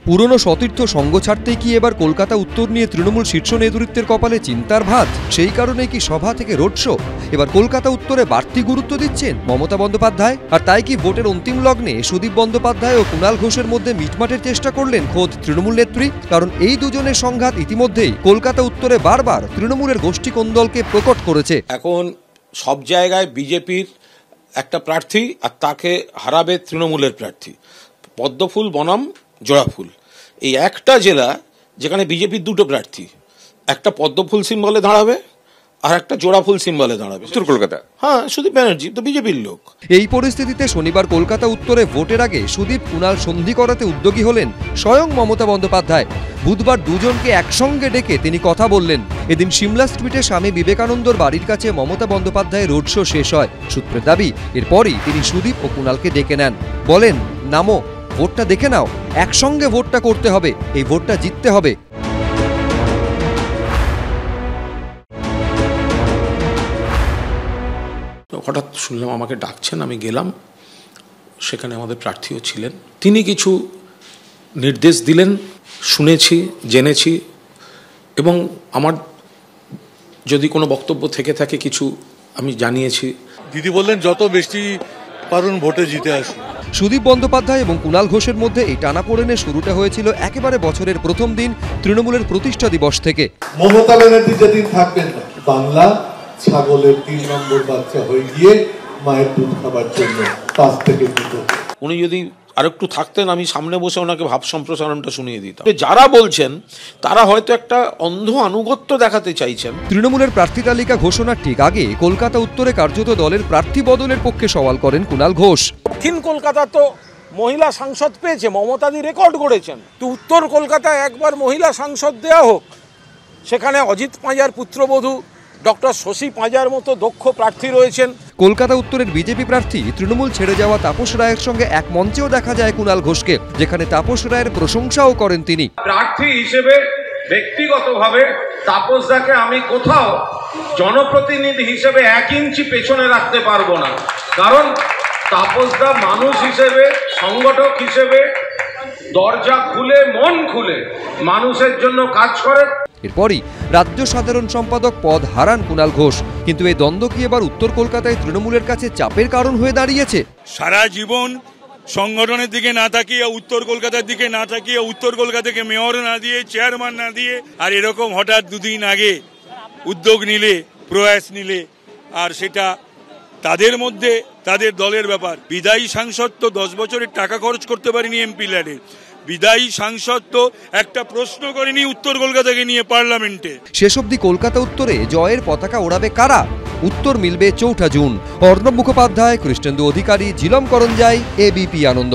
পুরনো সতীর্থ সঙ্গ ছাড়তেই কি এবার কলকাতা উত্তর নিয়ে তৃণমূল শীর্ষ নেতৃত্বের কপালে চিন্তার ভাঁজ? সেই কারণে কি সভা থেকে রোড শো? এবার কলকাতা উত্তরে বাড়তি গুরুত্ব দিচ্ছেন মমতা বন্দ্যোপাধ্যায়? আর তাই কি ভোটের অন্তিম লগ্নে সুদীপ বন্দ্যোপাধ্যায় ও কুণাল ঘোষের মধ্যে মিটমাটের চেষ্টা করলেন খোদ তৃণমূল নেত্রী? কারণ এই দুজনের সংঘাত ইতিমধ্যেই কলকাতা উত্তরে বারবার তৃণমূলের গোষ্ঠী কোন্দলকে প্রকট করেছে। এখন সব জায়গায় বিজেপির একটা প্রার্থী আর তাকে হারাবে তৃণমূলের প্রার্থী। পদ্মফুল বনাম জোড়াফুল, এই একটা জেলা যেখানে বিজেপির দুটো প্রার্থী, একটা পদ্মফুল সিম্বলে দাঁড়াবে আর একটা জোড়াফুল সিম্বলে দাঁড়াবে। উত্তর কলকাতা, হ্যাঁ, সুদীপ ব্যানার্জি তো বিজেপির লোক। এই পরিস্থিতিতে শনিবার কলকাতা উত্তরে ভোটের আগে সুদীপ কুণাল সন্ধি করাতে উদ্যোগী হলেন স্বয়ং মমতা বন্দ্যোপাধ্যায়। বুধবার দুজনকে একসঙ্গে ডেকে তিনি কথা বললেন। এদিন সিমলা স্ট্রিটে স্বামী বিবেকানন্দর বাড়ির কাছে মমতা বন্দ্যোপাধ্যায়ের রোড শো শেষ হয়। সূত্রের দাবি, এরপরই তিনি সুদীপ ও কুণালকে ডেকে নেন। বলেন, নামো, ভোটটা দেখে নাও, একসঙ্গে ভোটটা করতে হবে, এই ভোটটা জিততে হবে। হঠাৎ শুনলাম আমাকে ডাকছেন, আমি গেলাম। সেখানে আমাদের প্রার্থীও ছিলেন। তিনি কিছু নির্দেশ দিলেন, শুনেছি, জেনেছি, এবং আমার যদি কোনো বক্তব্য থেকে থাকে কিছু আমি জানিয়েছি। দিদি বললেন যত বেশি পারুন ভোটে জিতে আসুন। সুদীপ বন্দ্যোপাধ্যায় এবং কুণাল ঘোষের মধ্যে এই টানাপোড়েনের শুরুটা হয়েছিল একেবারে বছরের প্রথম দিন, তৃণমূলের প্রতিষ্ঠা দিবস থেকে। মমতা ব্যানার্জি যেদিন থাকবেন না, বাংলা ছাগলের 3 নম্বর বাচ্চা হয়ে গিয়ে মায়ের দুধ খাবার জন্য 5 থেকে 2। উনি যদি আরেকটু থাকতেন, আমি সামনে বসে ওনাকে ভাব সম্প্রসারণটা শুনিয়ে দিতাম। যারা বলছেন তারা হয়তো একটা অন্ধ আনুগত্য দেখাতে চাইছেন। তৃণমূলের প্রার্থী তালিকা ঘোষণার ঠিক আগে কলকাতা উত্তরে কার্যত দলের প্রার্থী বদলের পক্ষে সওয়াল করেন কুণাল ঘোষ। দক্ষিণ কলকাতা তো মহিলা সাংসদ পেয়েছে, মমতাদি রেকর্ড করেছেন। তো উত্তর কলকাতায় একবার মহিলা সাংসদ দেওয়া হোক, সেখানে অজিত পাঁজার পুত্রবধূ ডক্টর শশী পাঁজার মতো দক্ষ প্রার্থী রয়েছেন। কলকাতা উত্তরের বিজেপি প্রার্থী তৃণমূল ছেড়ে যাওয়া তাপস রায়ের সঙ্গে এক মঞ্চেও দেখা যায় কুণাল ঘোষকে, যেখানে তাপস রায়ের প্রশংসাও করেন তিনি। প্রার্থী হিসেবে ব্যক্তিগতভাবে তাপসদাকে আমি কোথাও জনপ্রতিনিধি হিসেবে 1 ইঞ্চি পেছনে রাখতে পারবো না, কারণ তাপসদা মানুষ হিসেবে, সংগঠক হিসেবে দরজা খুলে, মন খুলে মানুষের জন্য কাজ করে। এরপরই রাজ্য সাধারণ সম্পাদক পদ হারান কুণাল ঘোষ। কিন্তু এই দ্বন্দ্ব কি এবার উত্তর কলকাতায় তৃণমূলের কাছে চাপের কারণ হয়ে দাঁড়িয়েছে? সারা জীবন সংগঠনের দিকে না তাকিয়ে, উত্তর কলকাতার দিকে না তাকিয়ে, উত্তর কলকাতাকে মেয়র না দিয়ে, চেয়ারম্যান না দিয়ে, আর এরকম হঠাৎ 2 দিন আগে উদ্যোগ নিলে, প্রয়াস নিলে, আর সেটা তাদের মধ্যে তাদের দলের ব্যাপার। বিদায়ী সাংসদ তো 10 বছরের টাকা খরচ করতে পারেনি এমপি ল্যাডে। বিদায়ী সাংসদ তো একটা প্রশ্ন করেনি উত্তর কলকাতাকে নিয়ে পার্লামেন্টে। শেষ অবধি কলকাতা উত্তরে জয়ের পতাকা ওড়াবে কারা? উত্তর মিলবে 4 জুন। অর্ণব মুখোপাধ্যায়, কৃষ্ণেন্দু অধিকারী, ঝিলম করঞ্জাই, এবিপি আনন্দ।